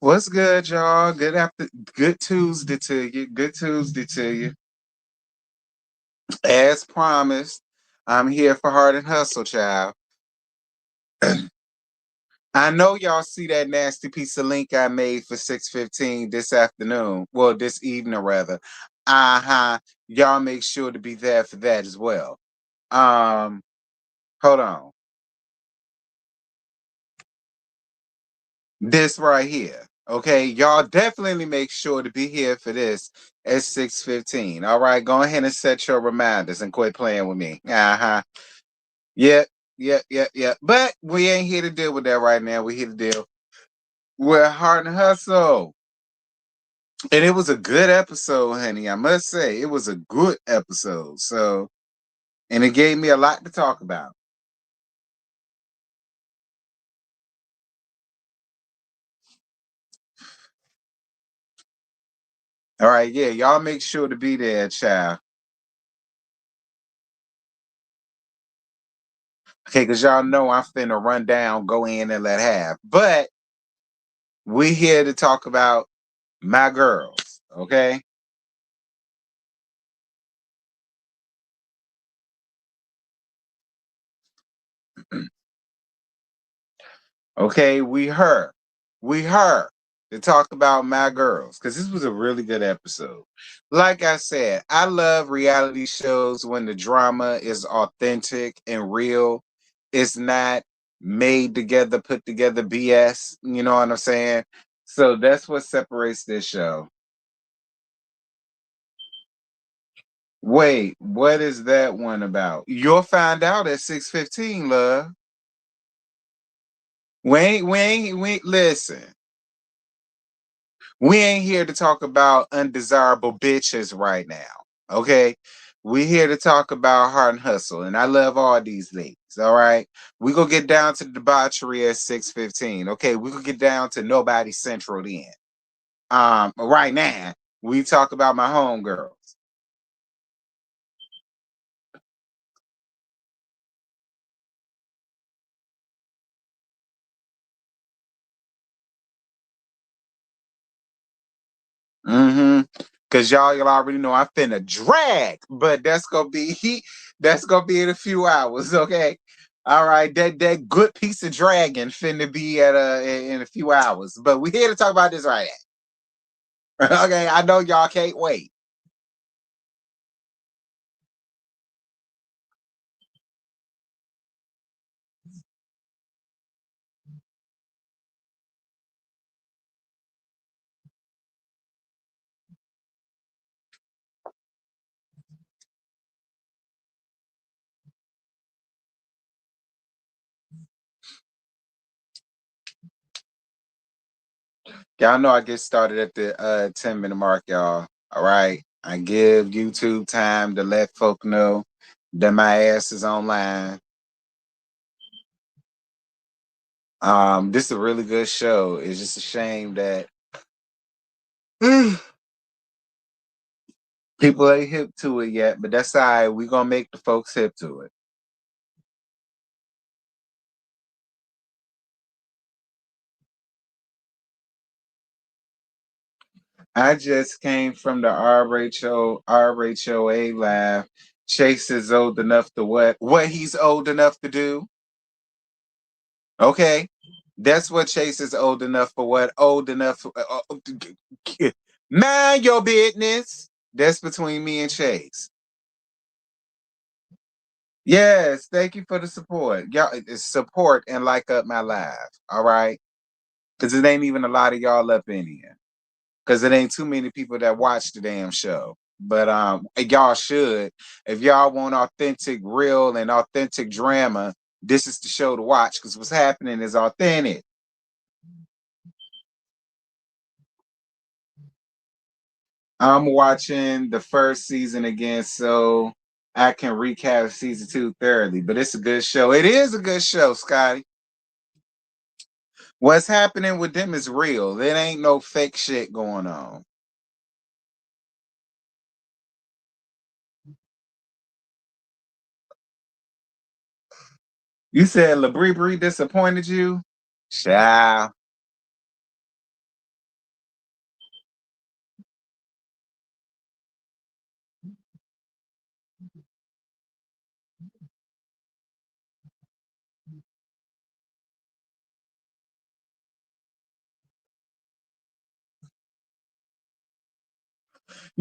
What's good, y'all? Good Tuesday to you. Good Tuesday to you. As promised, I'm here for Heart and Hustle, child. I know y'all see that nasty piece of link I made for 6:15 this afternoon. Well, this evening rather. Uh-huh. Y'all make sure to be there for that as well. Um, Hold on. This right here. Okay, y'all definitely make sure to be here for this at 6:15. All right, go ahead and set your reminders and quit playing with me. Uh-huh. Yep, yep. But we ain't here to deal with that right now. We're here to deal with Heart and Hustle. And it was a good episode, honey. I must say, it was a good episode. So, and it gave me a lot to talk about. All right, yeah, y'all make sure to be there, child. Okay, because y'all know I'm finna run down, go in and let have. But we here to talk about my girls, okay? Okay, we her to talk about my girls because this was a really good episode. Like I said, I love reality shows when the drama is authentic and real. It's not made together, put together BS. You know what I'm saying? So that's what separates this show. Wait, what is that one about? You'll find out at 6:15, love. Listen. We ain't here to talk about undesirable bitches right now. Okay. We here to talk about Heart and Hustle. And I love all these ladies. All right. We gonna get down to the debauchery at 6:15. Okay, we gonna get down to nobody central then. Right now, we talk about my homegirls. Mm-hmm. Cause y'all already know I'm finna drag, but that's gonna be in a few hours, okay? All right, that good piece of dragon finna be at in a few hours. But we here to talk about this right now. Okay, I know y'all can't wait. Y'all know I get started at the 10-minute mark, y'all. All right. I give YouTube time to let folk know that my ass is online. This is a really good show. It's just a shame that people ain't hip to it yet, but that's all right. We gonna make the folks hip to it. I just came from the RHOA live. Chase is old enough to what he's old enough to do. Okay. That's what Chase is old enough for what? Old enough for, mind your business. That's between me and Chase. Yes, thank you for the support. Y'all support and like up my live. All right. Because it ain't even a lot of y'all up in here. Because it ain't too many people that watch the damn show. But y'all should. If y'all want authentic, real, and authentic drama, this is the show to watch because what's happening is authentic. I'm watching the first season again, so I can recap season two thoroughly. But it's a good show. It is a good show, Scotty. What's happening with them is real. There ain't no fake shit going on. You said Labrie disappointed you? Child.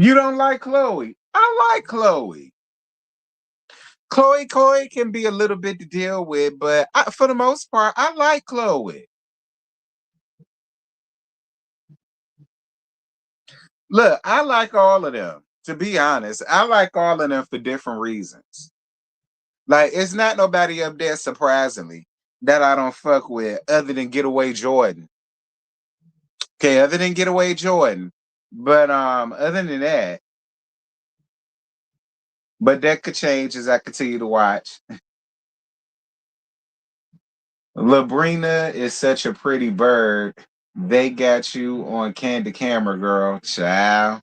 You don't like Chloe? I like Chloe. Chloe can be a little bit to deal with, but for the most part, I like Chloe. Look, I like all of them. To be honest, I like all of them for different reasons. Like, it's not nobody up there, surprisingly, that I don't fuck with other than Getaway Jordan. Okay, other than Getaway Jordan. But other than that, but that could change as I continue to watch. Labrina is such a pretty bird. They got you on Candy Camera, girl. Child.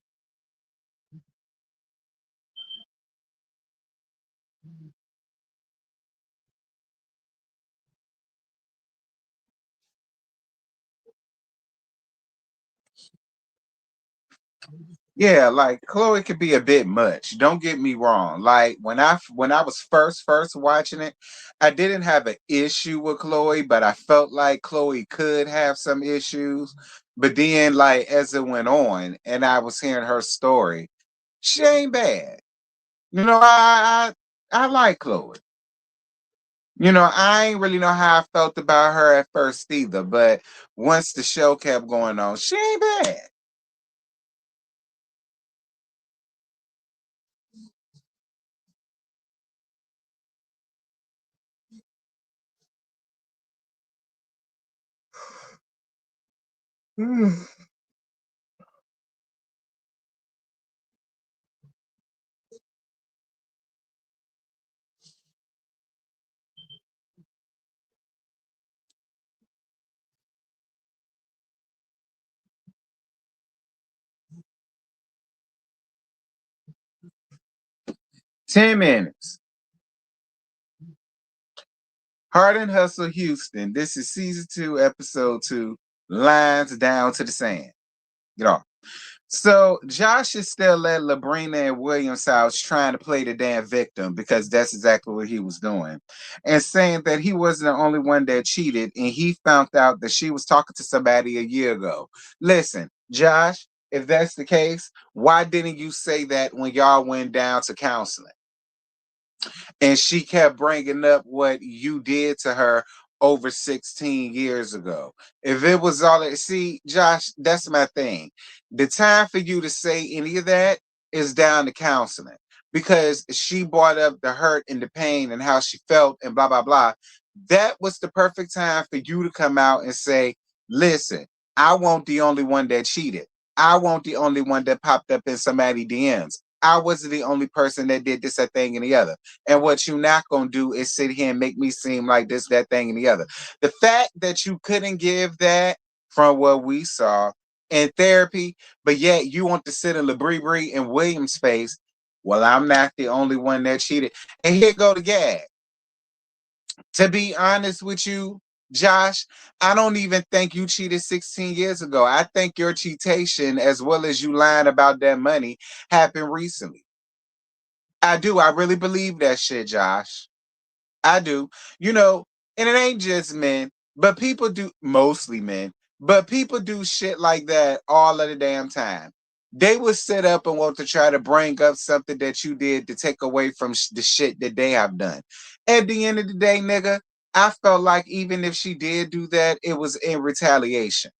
'Yeah, like Chloe could be a bit much. Don't get me wrong. Like when I was first watching it, I didn't have an issue with Chloe, but I felt like Chloe could have some issues. But then, like as it went on, and I was hearing her story, she ain't bad. I like Chloe. I ain't really know how I felt about her at first either, but once the show kept going on, she ain't bad. Mm. 10 minutes. Heart and Hustle Houston. This is season 2, episode 2. Lines down to the sand. Get off. So Josh is still at Labrina and Williams' house trying to play the damn victim because that's exactly what he was doing. And saying that he wasn't the only one that cheated and he found out that she was talking to somebody a year ago. Listen, Josh, if that's the case, why didn't you say that when y'all went down to counseling? And she kept bringing up what you did to her over 16 years ago. If it was all that, see, Josh, that's my thing. The time for you to say any of that is down to counseling because she brought up the hurt and the pain and how she felt and blah, blah, blah. That was the perfect time for you to come out and say, listen, I won't the only one that cheated. I won't the only one that popped up in somebody's DMs. I wasn't the only person that did this, that thing, and the other. And what you're not gonna do is sit here and make me seem like this, that thing, and the other. The fact that you couldn't give that from what we saw in therapy, but yet you want to sit in Labrie and Williams' face. Well, I'm not the only one that cheated. And here go the gag. To be honest with you, Josh, I don't even think you cheated 16 years ago. I think your cheatation, as well as you lying about that money, happened recently. I do. I really believe that shit, Josh. I do. You know, and it ain't just men, but people do, mostly men, but people do shit like that all of the damn time. They would sit up and want to try to bring up something that you did to take away from the shit that they have done. At the end of the day, nigga, I felt like even if she did do that, it was in retaliation.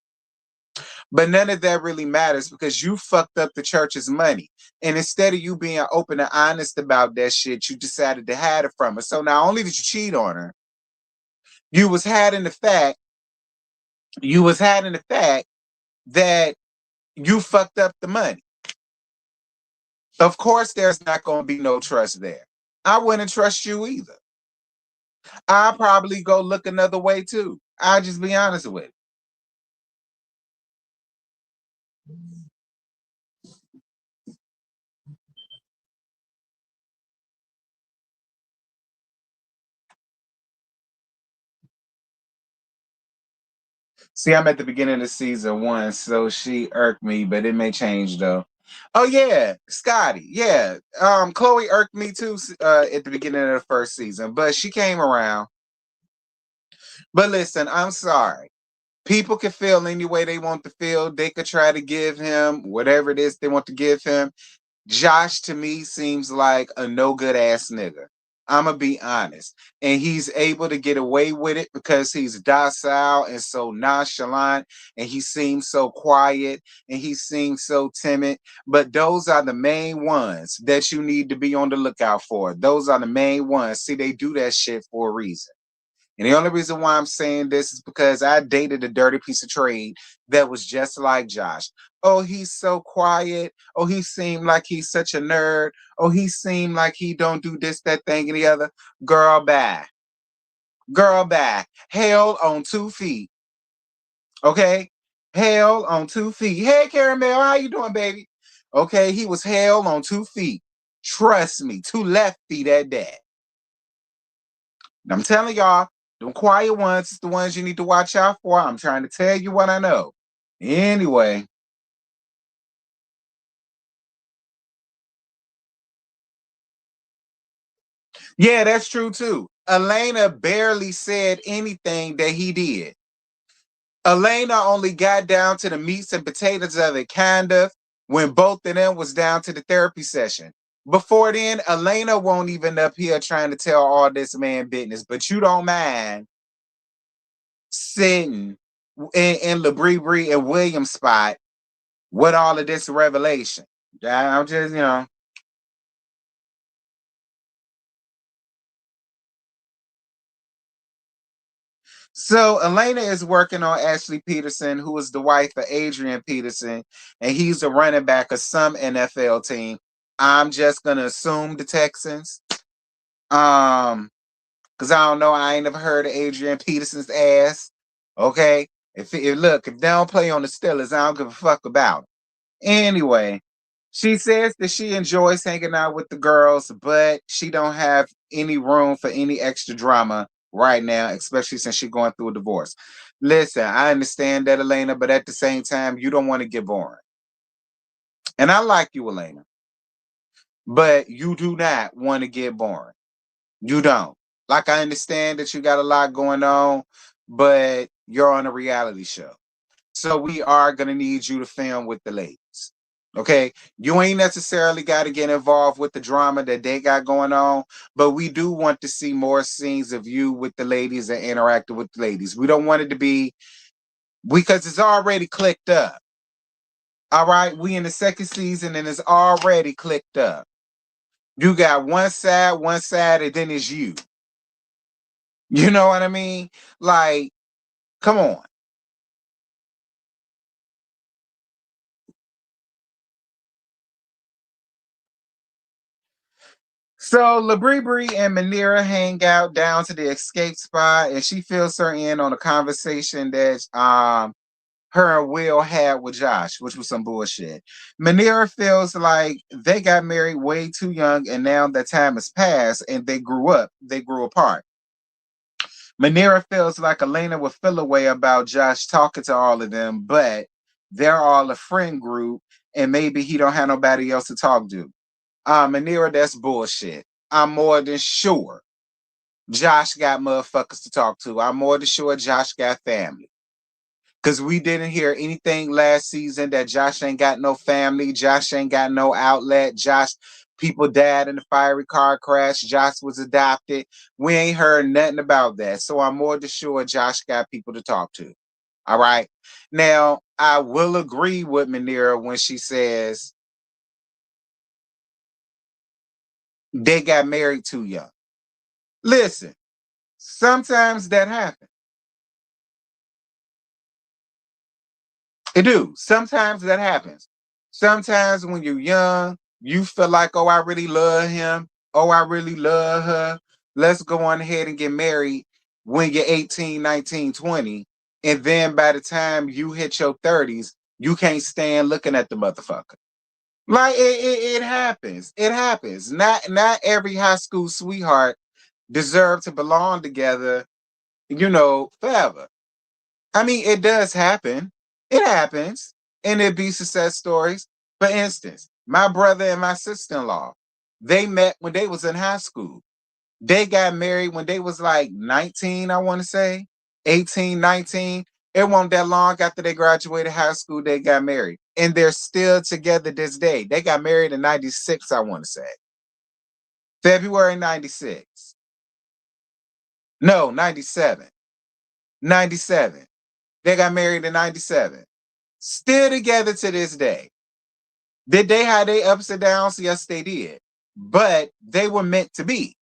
But none of that really matters because you fucked up the church's money. And instead of you being open and honest about that shit, you decided to hide it from her. So not only did you cheat on her, you was hiding the fact, you was hiding the fact that you fucked up the money. Of course, there's not going to be no trust there. I wouldn't trust you either. I'll probably go look another way too. I'll just be honest with it. See, I'm at the beginning of season 1, so she irked me, but it may change though. Oh yeah, Scotty. Yeah, Chloe irked me too at the beginning of the first season, but she came around. But listen, I'm sorry. People can feel any way they want to feel. They could try to give him whatever it is they want to give him. Josh to me seems like a no good ass nigga. I'm gonna be honest. And he's able to get away with it because he's docile and so nonchalant and he seems so quiet and he seems so timid. But those are the main ones that you need to be on the lookout for. Those are the main ones. See, they do that shit for a reason. And the only reason why I'm saying this is because I dated a dirty piece of trade that was just like Josh. Oh, he's so quiet. Oh, he seemed like he's such a nerd. Oh, he seemed like he don't do this, that thing, and the other. Girl, bye. Girl, bye. Hell on 2 feet. Okay? Hell on 2 feet. Hey, Caramel, how you doing, baby? Okay, he was hell on 2 feet. Trust me, 2 left feet at that. I'm telling y'all, them quiet ones is the ones you need to watch out for. I'm trying to tell you what I know. Anyway. Yeah, that's true too. Elena barely said anything that he did. Elena only got down to the meats and potatoes of it, kind of, when both of them was down to the therapy session. Before then, Elena won't even up here trying to tell all this man business, but you don't mind sitting in LaBrie and Williams spot with all of this revelation. I'm just. So Elena is working on Ashley Peterson, who is the wife of Adrian Peterson, and he's the running back of some NFL team. I'm just gonna assume the Texans. Because I don't know, I ain't never heard of Adrian Peterson's ass. Okay. If they don't play on the Steelers, I don't give a fuck about them. Anyway, she says that she enjoys hanging out with the girls, but she don't have any room for any extra drama right now, especially since she's going through a divorce. Listen, I understand that, Elena, but at the same time, you don't want to get boring. And I like you, Elena, but you do not want to get boring. You don't. Like, I understand that you got a lot going on, but you're on a reality show. So we are going to need you to film with the ladies. Okay, you ain't necessarily got to get involved with the drama that they got going on, but we do want to see more scenes of you with the ladies and interacting with the ladies. We don't want it to be because it's already clicked up. All right, we in the second season and it's already clicked up. You got one side, and then it's you. You know what I mean? Like, come on. So Labrie and Manira hang out down to the escape spot, and she fills her in on a conversation that her and Will had with Josh, which was some bullshit. Manira feels like they got married way too young, and now that time has passed, and they grew up. They grew apart. Manira feels like Elena would feel a way about Josh talking to all of them, but they're all a friend group, and maybe he don't have nobody else to talk to. Manira, that's bullshit. I'm more than sure Josh got motherfuckers to talk to. I'm more than sure Josh got family. Because we didn't hear anything last season that Josh ain't got no family. Josh ain't got no outlet. People died in the fiery car crash. Josh was adopted. We ain't heard nothing about that. So I'm more than sure Josh got people to talk to. All right. Now, I will agree with Manira when she says they got married too young. Listen, sometimes that happens. It do. Sometimes that happens. Sometimes when you're young, you feel like, oh, I really love him. Oh, I really love her. Let's go on ahead and get married when you're 18, 19, 20. And then by the time you hit your 30s, you can't stand looking at the motherfucker. Like it happens. It happens. Not every high school sweetheart deserve to belong together, forever. I mean, it does happen. It happens. And it be success stories. For instance, my brother and my sister-in-law, they met when they was in high school. They got married when they was like 19, I want to say, 18, 19. It wasn't that long after they graduated high school, they got married. And they're still together this day. They got married in 96, I want to say. February 96. No, 97. 97. They got married in 97. Still together to this day. Did they have their ups and downs? Yes, they did. But they were meant to be.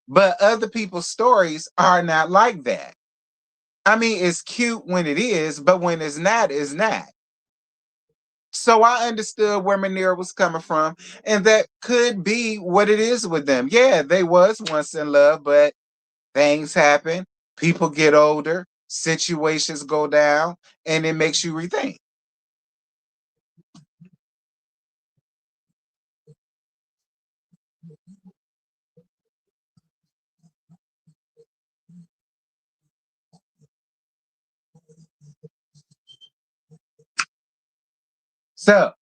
But other people's stories are not like that. I mean, it's cute when it is, but when it's not, it's not. So I understood where Manira was coming from, and that could be what it is with them. Yeah, they was once in love, but things happen, people get older, situations go down, and it makes you rethink. So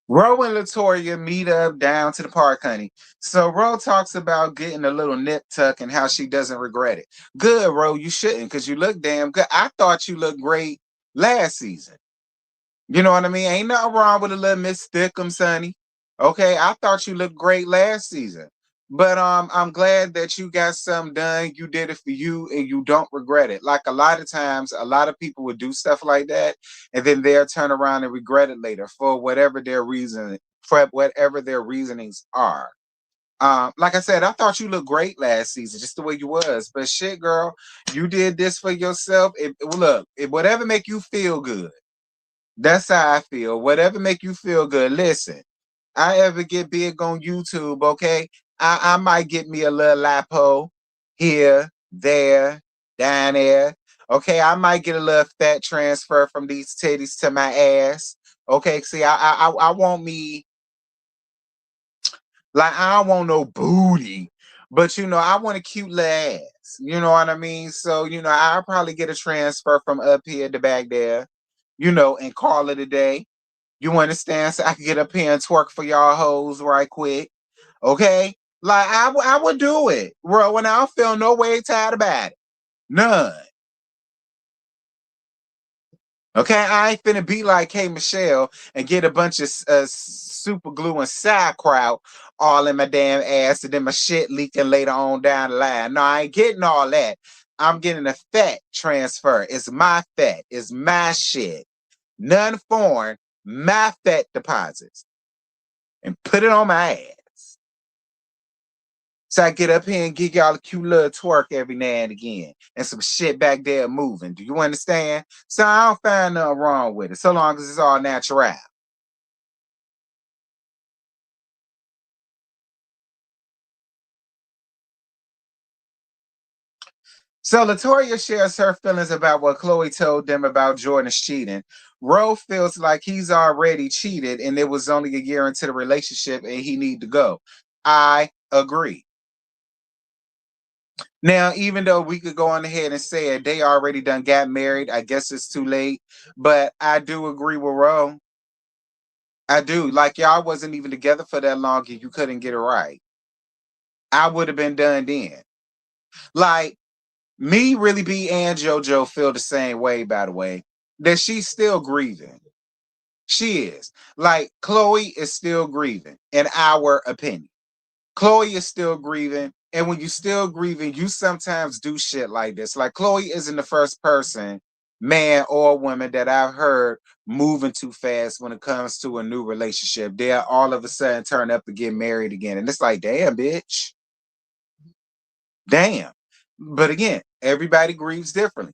Ro and Latoya meet up down to the park, honey. So Ro talks about getting a little nip tuck and how she doesn't regret it. Good, Ro, you shouldn't, because you look damn good. I thought you looked great last season. You know what I mean? Ain't nothing wrong with a little Miss Thickum, sonny. Okay, I thought you looked great last season. But I'm glad that you got something done. You did it for you and you don't regret it. Like a lot of times, a lot of people would do stuff like that, and then they'll turn around and regret it later for whatever their reasonings are. Like I said, I thought you looked great last season, just the way you was. But shit, girl, you did this for yourself. Whatever make you feel good. That's how I feel. Whatever make you feel good. Listen, I ever get big on YouTube, okay? I might get me a little lipo here, there, down there. Okay, I might get a little fat transfer from these titties to my ass. Okay, see, I want me like I don't want no booty, but I want a cute little ass. You know what I mean? So I'll probably get a transfer from up here to back there. And call it a day. You understand? So I can get up here and twerk for y'all hoes right quick. Okay? Like I would do it. Bro, when I don't feel no way tired about it. None. Okay, I ain't finna be like K Michelle and get a bunch of super glue and sauerkraut all in my damn ass and then my shit leaking later on down the line. No, I ain't getting all that. I'm getting a fat transfer. It's my fat. It's my shit. None foreign. My fat deposits. And put it on my ass. So I get up here and give y'all a cute little twerk every now and again. And some shit back there moving. Do you understand? So I don't find nothing wrong with it. So long as it's all natural. So Latoya shares her feelings about what Chloe told them about Jordan's cheating. Ro feels like he's already cheated and it was only a year into the relationship and he need to go. I agree. Now, even though we could go on ahead and say it, they already done got married. I guess it's too late. But I do agree with Ro. I do. Like y'all wasn't even together for that long and you couldn't get it right. I would have been done then. Like me, really be and JoJo feel the same way, by the way. That she's still grieving. She is. Like Chloe is still grieving, in our opinion. Chloe is still grieving. And when you still grieving, you sometimes do shit like this. Like Chloe isn't the first person, man or woman, that I've heard moving too fast when it comes to a new relationship. They'll all of a sudden turn up to get married again. And it's like, damn, bitch. Damn. But again, everybody grieves differently.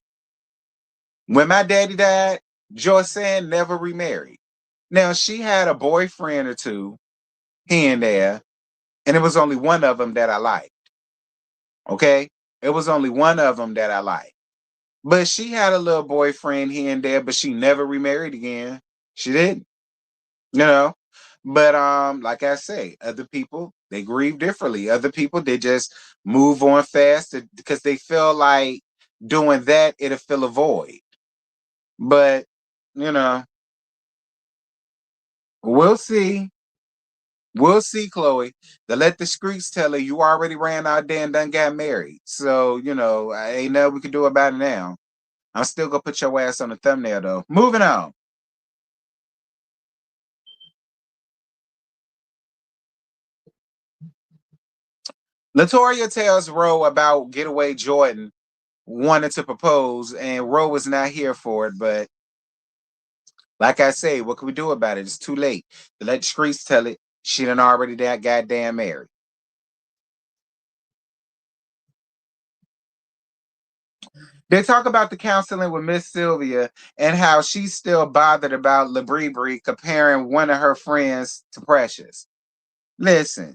When my daddy died, Joyceanne never remarried. Now she had a boyfriend or two here and there, and it was only one of them that I liked. Okay, it was only one of them that I liked. But she had a little boyfriend here and there, but she never remarried again. She didn't, you know. But like I say, other people they grieve differently. Other people they just move on fast because they feel like doing that it'll fill a void. But you know. We'll see. We'll see, Chloe. To let the streets tell her you already ran out there and done got married. So, ain't nothing we can do about it now. I'm still gonna put your ass on the thumbnail though. Moving on. Latoya tells Ro about Getaway Jordan wanted to propose, and Ro was not here for it. But like I say, what can we do about it? It's too late. To let the streets tell it, she done already that goddamn married. They talk about the counseling with Miss Sylvia and how she's still bothered about LaBrie comparing one of her friends to Precious. Listen,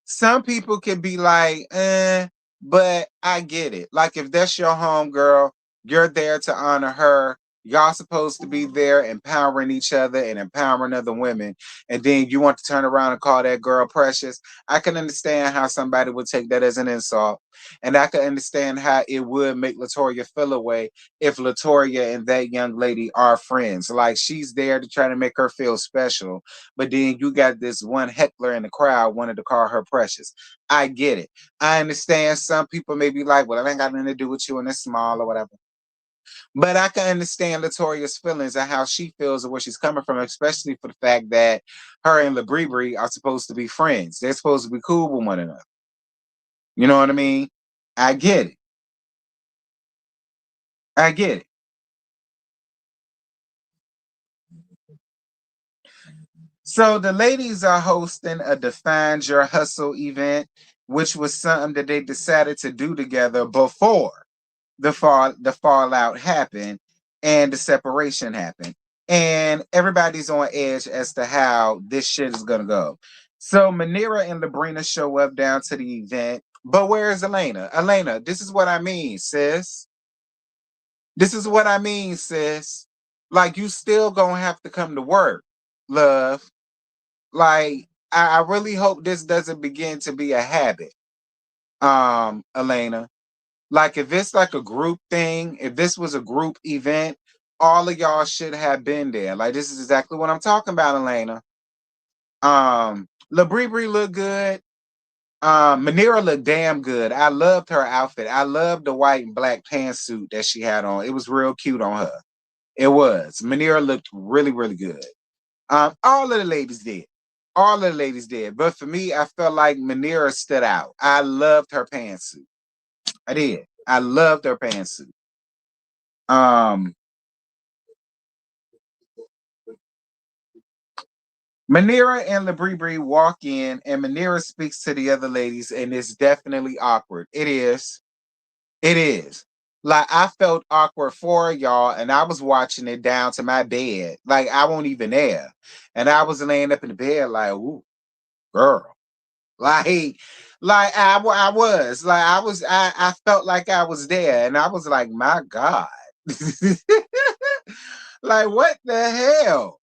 some people can be like, but I get it. Like if that's your home girl, you're there to honor her. Y'all supposed to be there empowering each other and empowering other women. And then you want to turn around and call that girl precious. I can understand how somebody would take that as an insult. And I can understand how it would make Latoya feel away if Latoya and that young lady are friends. Like she's there to try to make her feel special. But then you got this one heckler in the crowd wanted to call her precious. I get it. I understand some people may be like, well, it ain't got nothing to do with you and it's small or whatever. But I can understand Latoya's feelings and how she feels and where she's coming from, especially for the fact that her and LaBrie are supposed to be friends. They're supposed to be cool with one another. You know what I mean? I get it. I get it. So the ladies are hosting a Define Your Hustle event, which was something that they decided to do together before the fallout happened and the separation happened. And everybody's on edge as to how this shit is gonna go. So Manira and Labrina show up down to the event. But where is Elena? Elena, this is what I mean, sis. This is what I mean, sis. Like you still gonna have to come to work, love. Like I really hope this doesn't begin to be a habit. Elena. Like if it's like a group thing, if this was a group event, all of y'all should have been there. Like this is exactly what I'm talking about, Elena. LaBrie looked good. Manira looked damn good. I loved her outfit. I loved the white and black pantsuit that she had on. It was real cute on her. It was. Manira looked really, really good. All of the ladies did. All of the ladies did. But for me, I felt like Manira stood out. I loved her pantsuit. I did. I loved her pantsuit. Um, Manira and LaBrie walk in, and Manira speaks to the other ladies, and it's definitely awkward. It is. It is. Like I felt awkward for y'all, and I was watching it down to my bed. Like I won't even there, and I was laying up in the bed like, "Ooh, girl." Like, I was like I felt like I was there, and I was like, "My God." Like what the hell?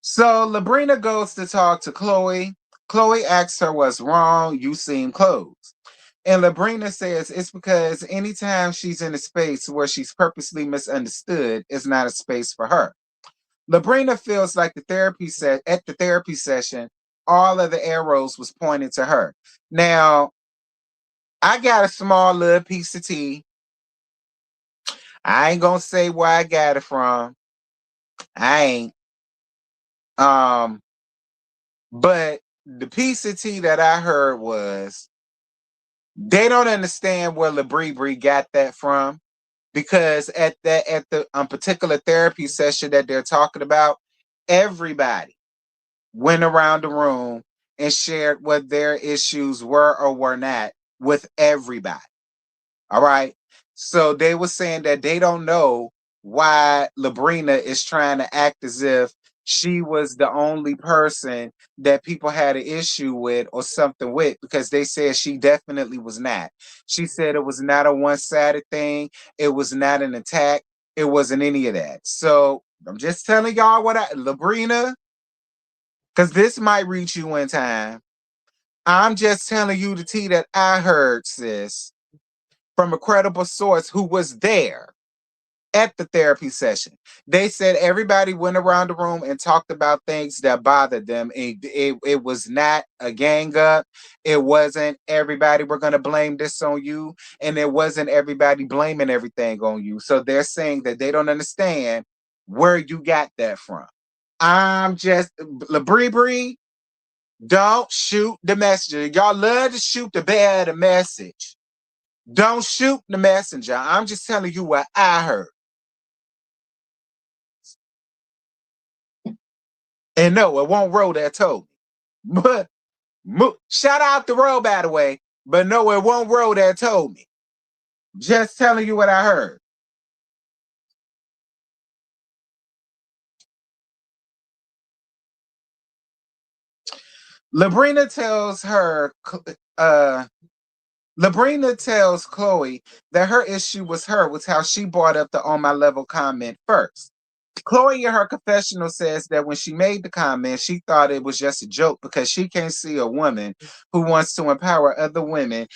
So Labrina goes to talk to Chloe. Chloe asks her what's wrong. You seem closed. And Labrina says it's because anytime she's in a space where she's purposely misunderstood, it's not a space for her. Labrina feels like at the therapy session, all of the arrows was pointed to her. Now, I got a small little piece of tea. I ain't gonna say where I got it from. I ain't. Um, but the piece of tea that I heard was they don't understand where LaBrie got that from because at the particular therapy session that they're talking about, everybody went around the room and shared what their issues were or were not with everybody. All right. So they were saying that they don't know why Labrina is trying to act as if she was the only person that people had an issue with or something with because they said she definitely was not. She said it was not a one-sided thing. It was not an attack. It wasn't any of that. So I'm just telling y'all what Labrina, because this might reach you in time. I'm just telling you the tea that I heard, sis, from a credible source who was there at the therapy session. They said everybody went around the room and talked about things that bothered them. It was not a gang up. It wasn't everybody we're going to blame this on you. And it wasn't everybody blaming everything on you. So they're saying that they don't understand where you got that from. I'm just, Labrie, don't shoot the messenger. Y'all love to shoot the bear the message. Don't shoot the messenger. I'm just telling you what I heard. And no, it won't roll that told me. But shout out the roll, by the way. But no, it won't roll that told me. Just telling you what I heard. Labrina tells Chloe that her issue was how she brought up the on my level comment first. Chloe in her confessional says that when she made the comment, she thought it was just a joke because she can't see a woman who wants to empower other women,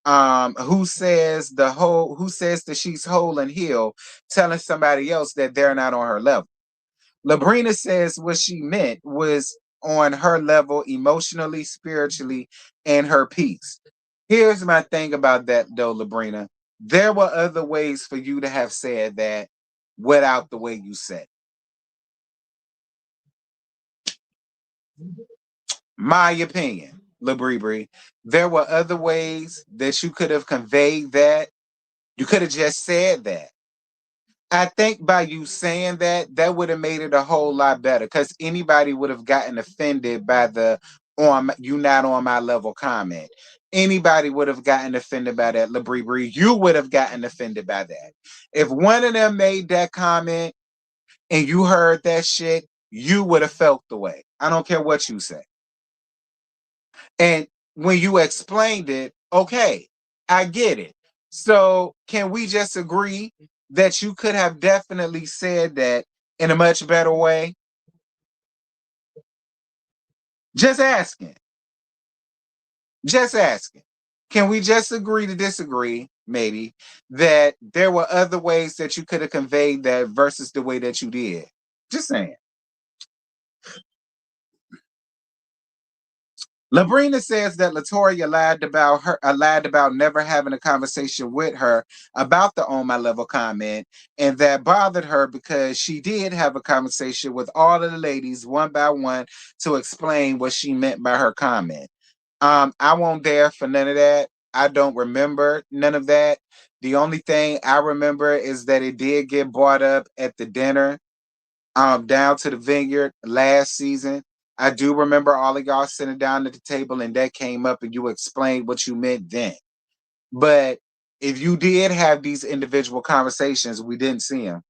who says that she's whole and healed, telling somebody else that they're not on her level. Labrina says what she meant was on her level emotionally, spiritually, and her peace. Here's my thing about that though, Labrina. There were other ways for you to have said that without the way you said it. My opinion, Labrie, there were other ways that you could have conveyed that. You could have just said that. I think by you saying that, that would have made it a whole lot better because anybody would have gotten offended by the on you not on my level comment. Anybody would have gotten offended by that, Labrie. You would have gotten offended by that. If one of them made that comment and you heard that shit, you would have felt the way. I don't care what you say. And when you explained it, okay, I get it. So can we just agree that you could have definitely said that in a much better way? Just asking. Just asking. Can we just agree to disagree, maybe, that there were other ways that you could have conveyed that versus the way that you did? Just saying. Labrina says that Latoya lied about never having a conversation with her about the on my level comment, and that bothered her because she did have a conversation with all of the ladies one by one to explain what she meant by her comment. I won't there for none of that. I don't remember none of that. The only thing I remember is that it did get brought up at the dinner down to the vineyard last season. I do remember all of y'all sitting down at the table and that came up and you explained what you meant then. But if you did have these individual conversations, we didn't see them.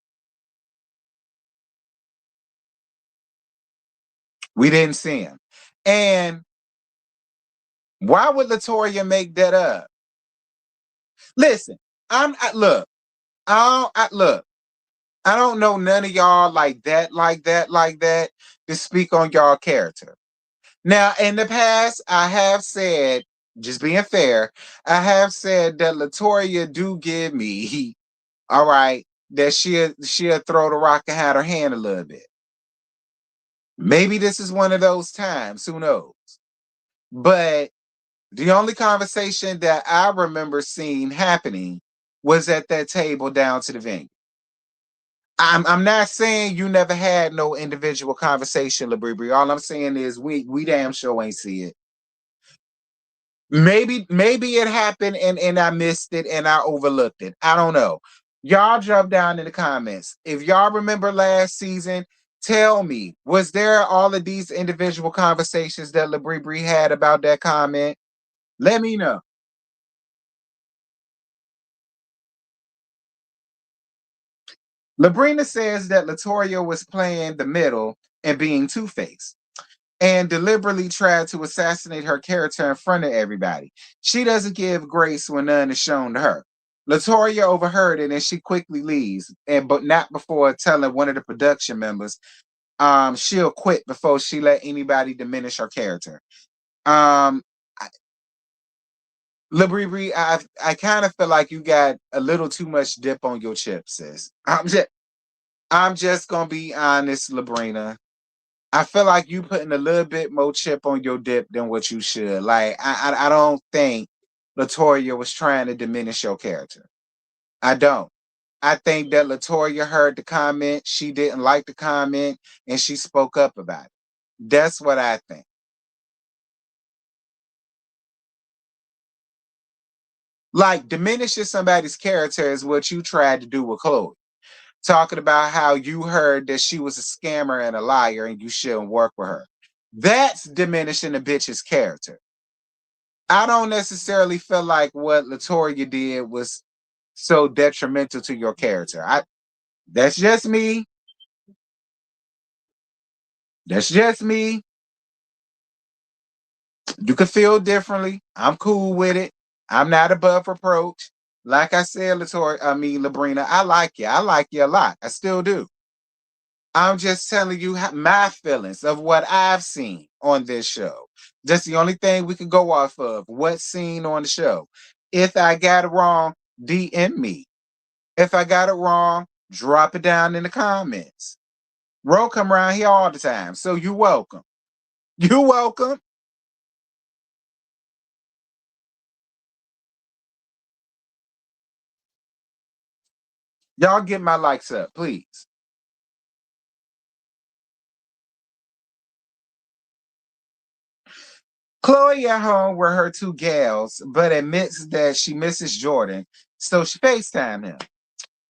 We didn't see them. And why would Latoya make that up? Listen, look, look. I don't know none of y'all like that to speak on y'all character. Now, in the past, I have said, just being fair, I have said that Latoya do give me, all right, that she'll throw the rock and hide her hand a little bit. Maybe this is one of those times, who knows? But the only conversation that I remember seeing happening was at that table down to the venue. I'm not saying you never had no individual conversation, Labrie. All I'm saying is we damn sure ain't see it. Maybe it happened and I missed it and I overlooked it. I don't know. Y'all drop down in the comments. If y'all remember last season, tell me, was there all of these individual conversations that Labrie had about that comment? Let me know. Labrina says that Latoya was playing the middle and being two-faced and deliberately tried to assassinate her character in front of everybody. She doesn't give grace when none is shown to her. Latoya overheard it and she quickly leaves, but not before telling one of the production members she'll quit before she let anybody diminish her character. Um, Labrie, I kind of feel like you got a little too much dip on your chips, sis. I'm just gonna be honest, Labrina. I feel like you putting a little bit more chip on your dip than what you should. Like I don't think Latoya was trying to diminish your character. I don't. I think that Latoya heard the comment, she didn't like the comment, and she spoke up about it. That's what I think. Like diminishing somebody's character is what you tried to do with Chloe. Talking about how you heard that she was a scammer and a liar and you shouldn't work with her. That's diminishing a bitch's character. I don't necessarily feel like what Latoya did was so detrimental to your character. That's just me. That's just me. You can feel differently. I'm cool with it. I'm not above reproach. Like I said, Labrina, I like you. I like you a lot. I still do. I'm just telling you my feelings of what I've seen on this show. That's the only thing we can go off of. What's seen on the show. If I got it wrong, DM me. If I got it wrong, drop it down in the comments. Ro come around here all the time, so you're welcome. You're welcome. Y'all get my likes up, please. Chloe at home with her two gals, but admits that she misses Jordan, so she FaceTime him.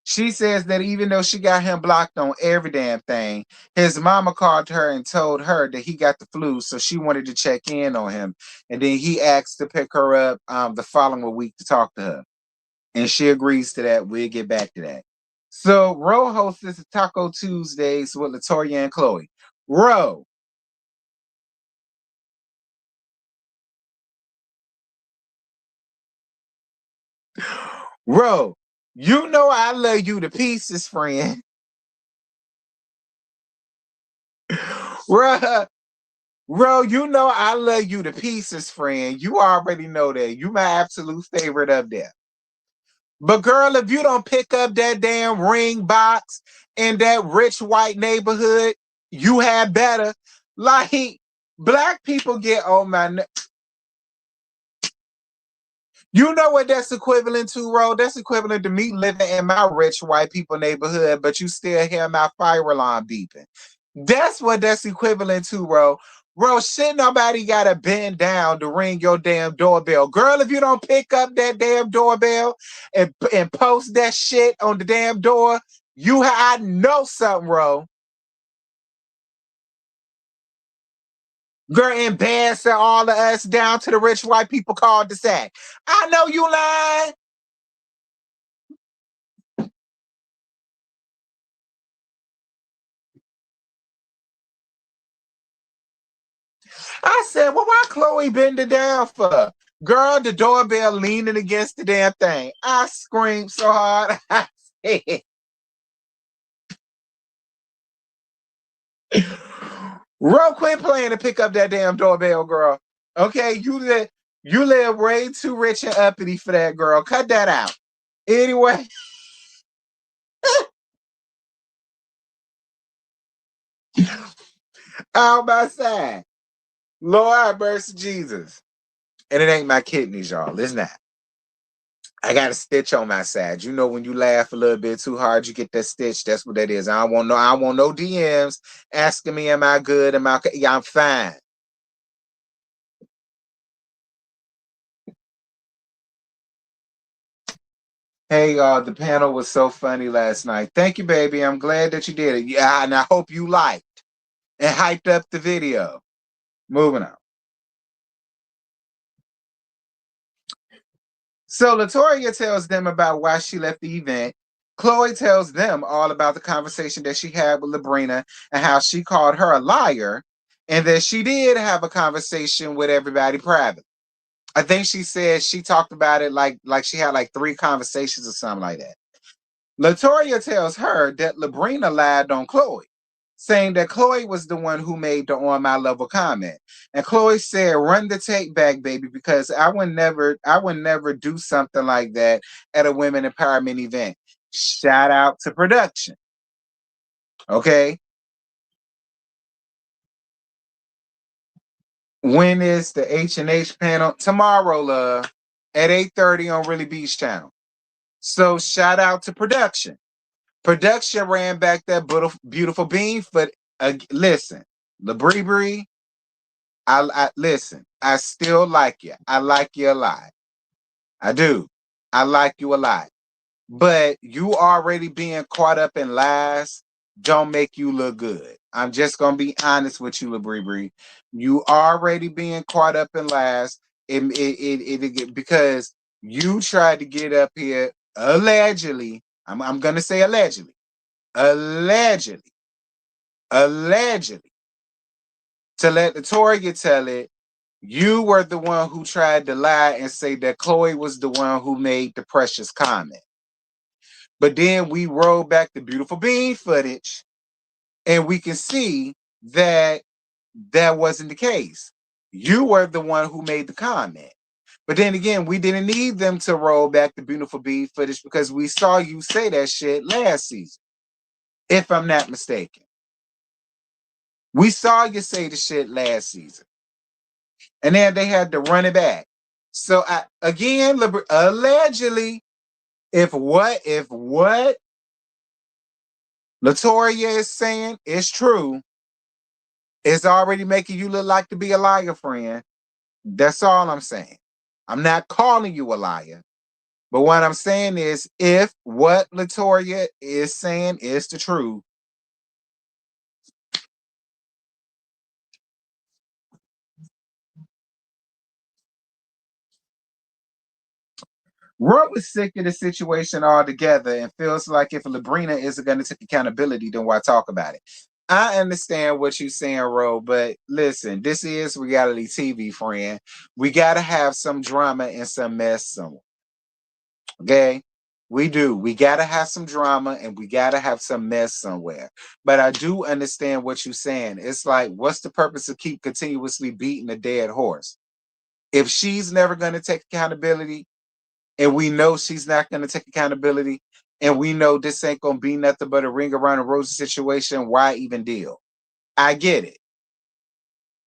She says that even though she got him blocked on every damn thing, his mama called her and told her that he got the flu, so she wanted to check in on him. And then he asked to pick her up the following week to talk to her. And she agrees to that. We'll get back to that. So Ro hosts this Taco Tuesdays with Latoya and Chloe. Ro, Ro, you know I love you to pieces, friend. Ro, Ro, you know I love you to pieces, friend. You already know that. You my absolute favorite up there. But girl, if you don't pick up that damn ring box in that rich white neighborhood, you had better. Like black people get on my You know what that's equivalent to, Ro? That's equivalent to me living in my rich white people neighborhood, but you still hear my fire alarm beeping. That's what that's equivalent to, Ro. Bro, shit, nobody gotta bend down to ring your damn doorbell. Girl, if you don't pick up that damn doorbell and post that shit on the damn door, I know something, Ro. Girl, embarrassing all of us down to the rich white people called the sack. I know you lying. I said, well, why Chloe bending down for? Girl, the doorbell leaning against the damn thing. I screamed so hard. I said, real quick playing to pick up that damn doorbell, girl. Okay, you live way too rich and uppity for that, girl. Cut that out. Anyway, out my side. Lord mercy Jesus. And it ain't my kidneys, y'all. It's not. I got a stitch on my side. You know, when you laugh a little bit too hard, you get that stitch. That's what that is. I don't want no DMs asking me, am I good? Yeah, I'm fine. Hey, the panel was so funny last night. Thank you, baby. I'm glad that you did it. Yeah, and I hope you liked and hyped up the video. Moving on. So Latoya tells them about why she left the event. Chloe tells them all about the conversation that she had with Labrina and how she called her a liar, and that she did have a conversation with everybody privately. I think she said she talked about it like she had like 3 conversations or something like that. Latoya tells her that Labrina lied on Chloe. saying that Chloe was the one who made the on my level comment. And Chloe said, run the tape back, baby, because I would never do something like that at a women empowerment event. Shout out to production. Okay. When is the H&H panel? Tomorrow, love, at 8:30 on Really Beach Channel. So shout out to production. Production ran back that beautiful bean, but listen, LaBrie, I listen. I still like you. I like you a lot. I do. I like you a lot. But you already being caught up in lies don't make you look good. I'm just gonna be honest with you, LaBrie. You already being caught up in lies. Because you tried to get up here allegedly. I'm gonna say allegedly, allegedly, allegedly, to let the Toria tell it. You were the one who tried to lie and say that Chloe was the one who made the precious comment. But then we roll back the beautiful bean footage and we can see that that wasn't the case. You were the one who made the comment. But then again, we didn't need them to roll back the beautiful bean footage because we saw you say that shit last season, if I'm not mistaken. We saw you say the shit last season. And then they had to run it back. So again, allegedly, if what Latoya is saying is true, it's already making you look like to be a liar, friend. That's all I'm saying. I'm not calling you a liar. But what I'm saying is, if what Latoya is saying is the truth, Ro is sick of the situation altogether and feels like if Labrina isn't going to take accountability, then why talk about it? I understand what you're saying, Ro, but listen, this is reality TV, friend. We got to have some drama and some mess somewhere. Okay? We do. We got to have some drama and we got to have some mess somewhere. But I do understand what you're saying. It's like, what's the purpose of keep continuously beating a dead horse? If she's never going to take accountability, and we know she's not going to take accountability, and we know this ain't going to be nothing but a ring around the rosy situation, why even deal? I get it.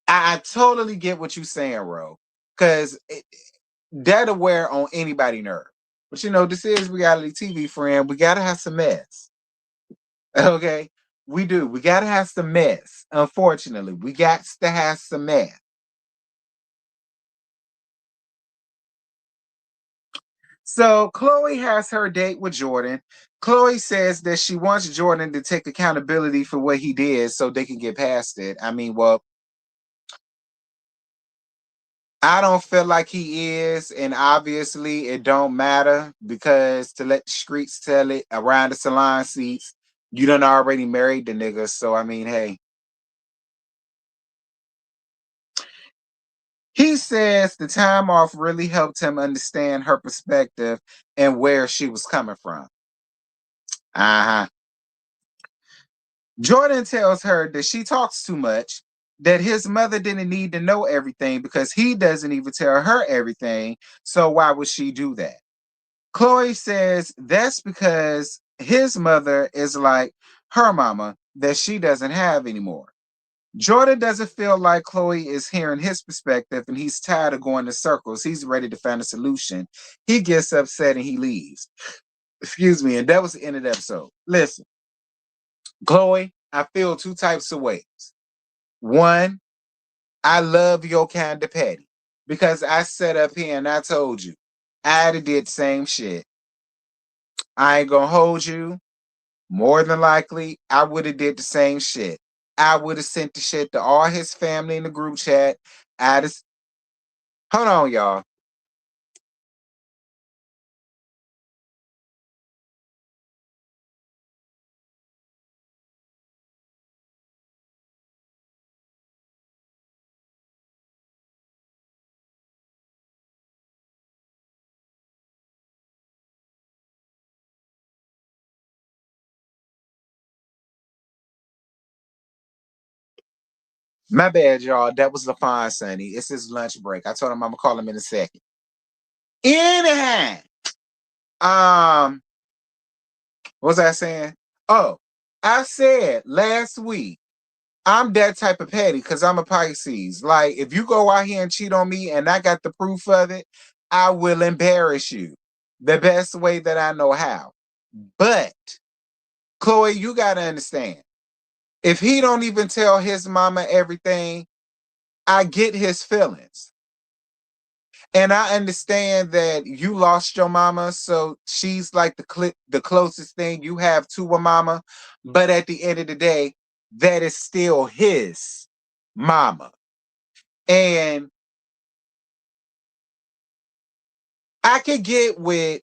I totally get what you're saying, Ro, because that'll wear on anybody nerve. But this is reality TV, friend. We got to have some mess. Okay? We do. We got to have some mess. Unfortunately, we got to have some mess. So Chloe has her date with Jordan. Chloe says that she wants Jordan to take accountability for what he did so they can get past it. I mean, well, I don't feel like he is, and obviously it don't matter because to let the streets tell it around the salon seats, you done already married the nigga. So I mean, hey. He says the time off really helped him understand her perspective and where she was coming from. Uh-huh. Jordan tells her that she talks too much, that his mother didn't need to know everything because he doesn't even tell her everything. So why would she do that? Chloe says that's because his mother is like her mama that she doesn't have anymore. Jordan doesn't feel like Chloe is hearing his perspective and he's tired of going in circles. He's ready to find a solution. He gets upset and he leaves. Excuse me. And that was the end of the episode. Listen, Chloe, I feel two types of ways. One, I love your kind of petty because I sat up here and I told you I'd have did the same shit. I ain't gonna hold you. More than likely, I would have did the same shit. I would have sent the shit to all his family in the group chat. I'd have, hold on, y'all. My bad, y'all. That was LaFon, Sonny. It's his lunch break. I told him I'm gonna call him in a second. Anyhow, what was I saying? Oh, I said last week I'm that type of petty because I'm a Pisces. Like, if you go out here and cheat on me and I got the proof of it, I will embarrass you the best way that I know how. But Chloe, you gotta understand. If he don't even tell his mama everything, I get his feelings. And I understand that you lost your mama, so she's like the closest thing you have to a mama. But at the end of the day, that is still his mama. And I could get with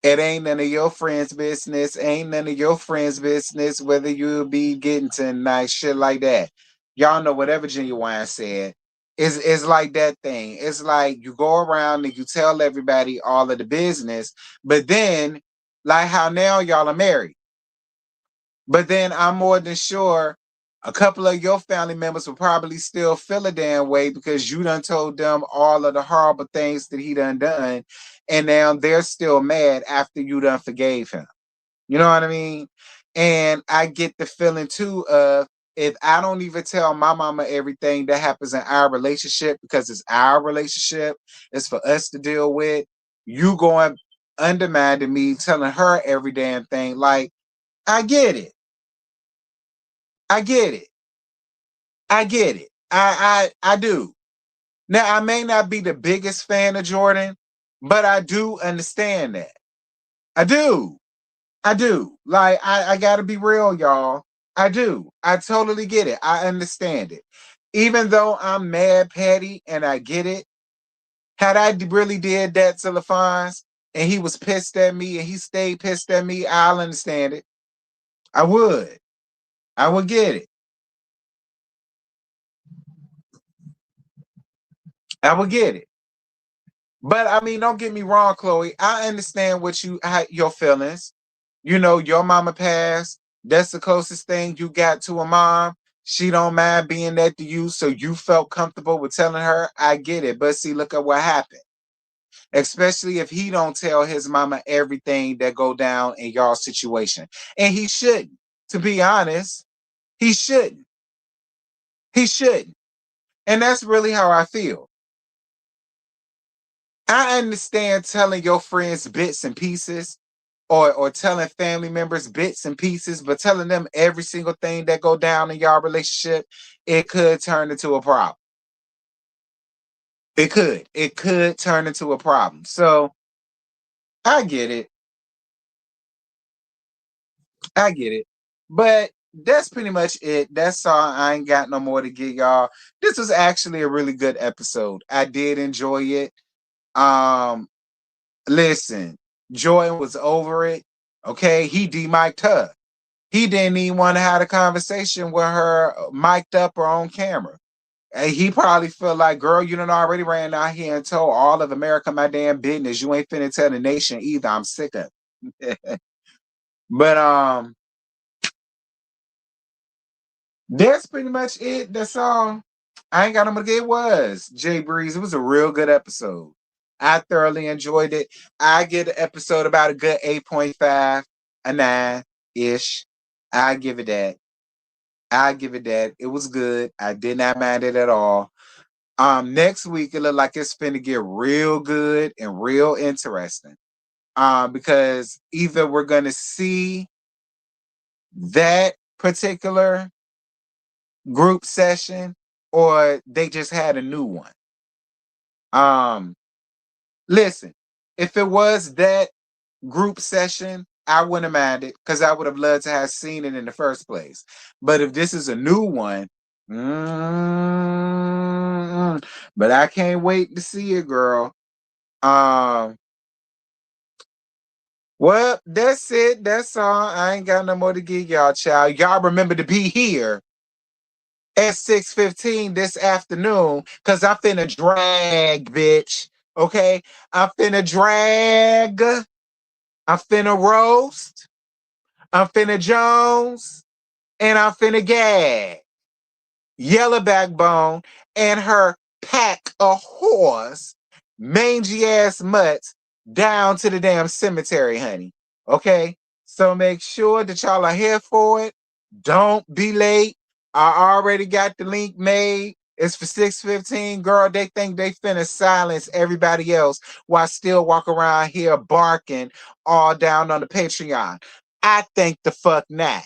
it ain't none of your friends' business, ain't none of your friends' business, whether you'll be getting tonight, shit like that. Y'all know whatever Genuine said. Is like that thing. It's like you go around and you tell everybody all of the business, but then, like how now y'all are married. But then I'm more than sure a couple of your family members will probably still feel a damn way because you done told them all of the horrible things that he done, and now they're still mad after you done forgave him. You know what I mean? And I get the feeling too of if I don't even tell my mama everything that happens in our relationship because it's our relationship, it's for us to deal with, you going undermining me, telling her every damn thing. Like, I get it. I get it. I get it. I do. Now I may not be the biggest fan of Jordan, but I do understand that. I do. I do. Like I gotta be real, y'all. I do. I totally get it. I understand it. Even though I'm mad petty and I get it, had I really did that to LaFon's and he was pissed at me and he stayed pissed at me, I'll understand it. I would. I would get it. I would get it. But I mean, don't get me wrong, Chloe. I understand your feelings. You know, your mama passed. That's the closest thing you got to a mom. She don't mind being that to you, so you felt comfortable with telling her. I get it, but see, look at what happened. Especially if he don't tell his mama everything that go down in y'all situation, and he shouldn't. To be honest, he shouldn't. He shouldn't, and that's really how I feel. I understand telling your friends bits and pieces or telling family members bits and pieces, but telling them every single thing that go down in y'all relationship, it could turn into a problem. It could. It could turn into a problem. So I get it. I get it. But that's pretty much it. That's all. I ain't got no more to get y'all. This was actually a really good episode. I did enjoy it. Um, Listen, Jordan was over it. Okay, he demiked her. He didn't even want to have a conversation with her mic'd up or on camera. And he probably felt like, girl, you done already ran out here and told all of America my damn business. You ain't finna tell the nation either. I'm sick of it. But that's pretty much it. That's all. I ain't got no more to get. It was Jay Breeze. It was a real good episode. I thoroughly enjoyed it. I get an episode about a good 8.5, a 9-ish. I give it that. I give it that. It was good. I did not mind it at all. Next week it looked like it's finna get real good and real interesting. Because either we're gonna see that particular group session or they just had a new one. Um, Listen, if it was that group session, I wouldn't have minded because I would have loved to have seen it in the first place. But if this is a new one, but I can't wait to see it, girl. Um, well, that's it. That's all. I ain't got no more to give y'all, child. Y'all remember to be here at 6:15 this afternoon because I'm finna drag, bitch. Okay? I'm finna drag. I'm finna roast. I'm finna Jones. And I'm finna gag. yellow backbone, and her pack of whores, mangy ass mutts, down to the damn cemetery, honey. Okay? So make sure that y'all are here for it. Don't be late. I already got the link made. It's for 6:15. Girl, they think they finna silence everybody else while I still walk around here barking all down on the Patreon. I think the fuck not.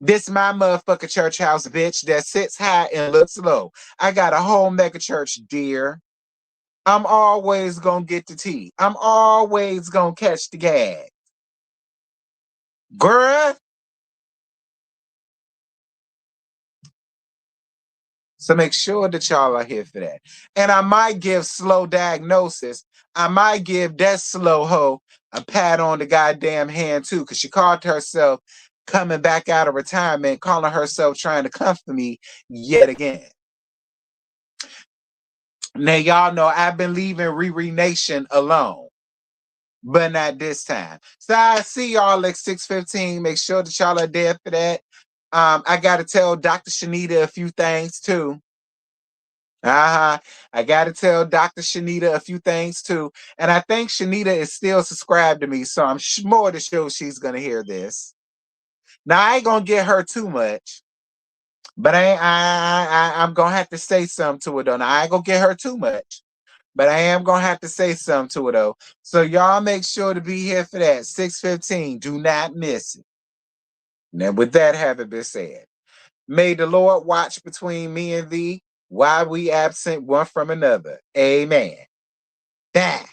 This my motherfucking church house, bitch, that sits high and looks low. I got a whole mega church, dear. I'm always gonna get the tea. I'm always gonna catch the gag. Girl. So make sure that y'all are here for that. And I might give slow diagnosis. I might give that slow hoe a pat on the goddamn hand too, because she called herself coming back out of retirement, calling herself trying to comfort me yet again. Now y'all know I've been leaving Riri Nation alone, but not this time. So I see y'all at 6:15. Make sure that y'all are there for that. I gotta tell Dr. Shanita a few things too. I gotta tell Dr. Shanita a few things too. And I think Shanita is still subscribed to me, so I'm more than sure she's gonna hear this. Now I ain't gonna get her too much, but I'm gonna have to say something to her though. Now I ain't gonna get her too much, but I am gonna have to say something to her though. So y'all make sure to be here for that. 6:15. Do not miss it. Now, with that having been said, may the Lord watch between me and thee while we absent one from another. Amen. That.